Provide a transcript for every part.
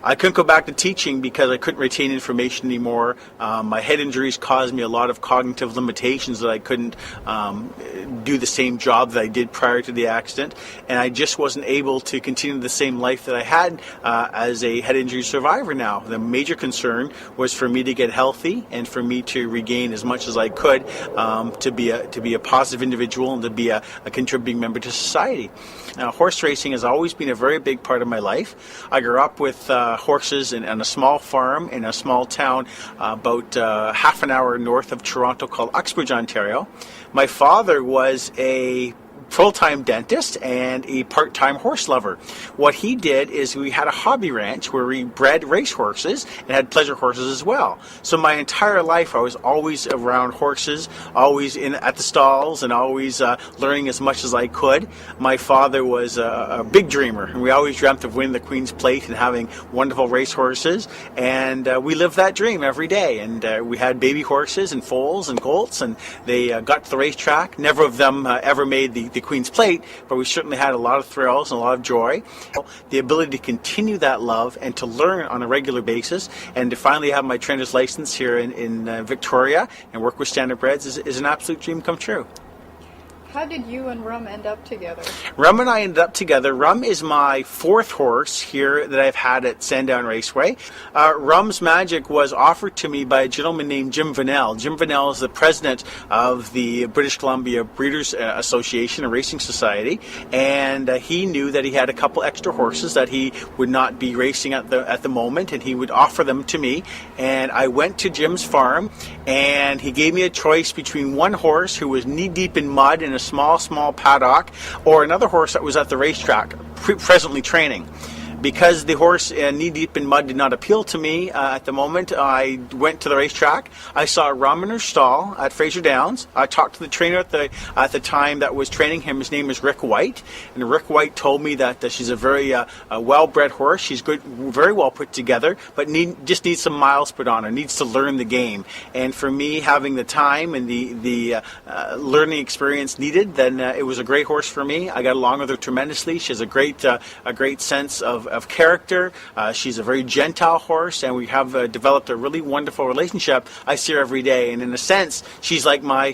I couldn't go back to teaching because I couldn't retain information anymore. My head injuries caused me a lot of cognitive limitations that I couldn't do the same job that I did prior to the accident, and I just wasn't able to continue the same life that I had as a head injury survivor now. The major concern was for me to get healthy and for me to regain as much as I could to be a positive individual and to be a contributing member to society. Now, horse racing has always been a very big part of my life. I grew up with horses on a small farm in a small town about half an hour north of Toronto called Uxbridge, Ontario. My father was a full-time dentist and a part-time horse lover. What he did is we had a hobby ranch where we bred race horses and had pleasure horses as well. So my entire life I was always around horses, always at the stalls and always learning as much as I could. My father was a big dreamer, and we always dreamt of winning the Queen's Plate and having wonderful race horses, and we lived that dream every day. And we had baby horses and foals and colts, and they got to the racetrack. Never of them ever made the Queen's Plate, but we certainly had a lot of thrills and a lot of joy. The ability to continue that love and to learn on a regular basis and to finally have my trainer's license here in Victoria and work with Standardbreds is an absolute dream come true. How did you and Rum end up together? Rum and I ended up together. Rum is my fourth horse here that I've had at Sandown Raceway. Rum's Magic was offered to me by a gentleman named Jim Vanell. Jim Vanell is the president of the British Columbia Breeders Association, a racing society, and he knew that he had a couple extra horses that he would not be racing at the moment, and he would offer them to me. And I went to Jim's farm, and he gave me a choice between one horse who was knee-deep in mud in a small paddock, or another horse that was at the racetrack presently training. Because the horse knee-deep in mud did not appeal to me at the moment, I went to the racetrack. I saw Rum in her stall at Fraser Downs. I talked to the trainer at the time that was training him. His name is Rick White, and Rick White told me that she's a very well-bred horse. She's good, very well put together, but just needs some miles put on her. Needs to learn the game. And for me, having the time and the learning experience needed, then it was a great horse for me. I got along with her tremendously. She has a great sense of character. She's a very gentile horse, and we have developed a really wonderful relationship. I see her every day, and in a sense, she's like my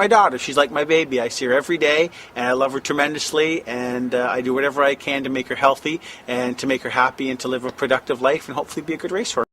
daughter. She's like my baby. I see her every day, and I love her tremendously, and I do whatever I can to make her healthy and to make her happy and to live a productive life and hopefully be a good racehorse.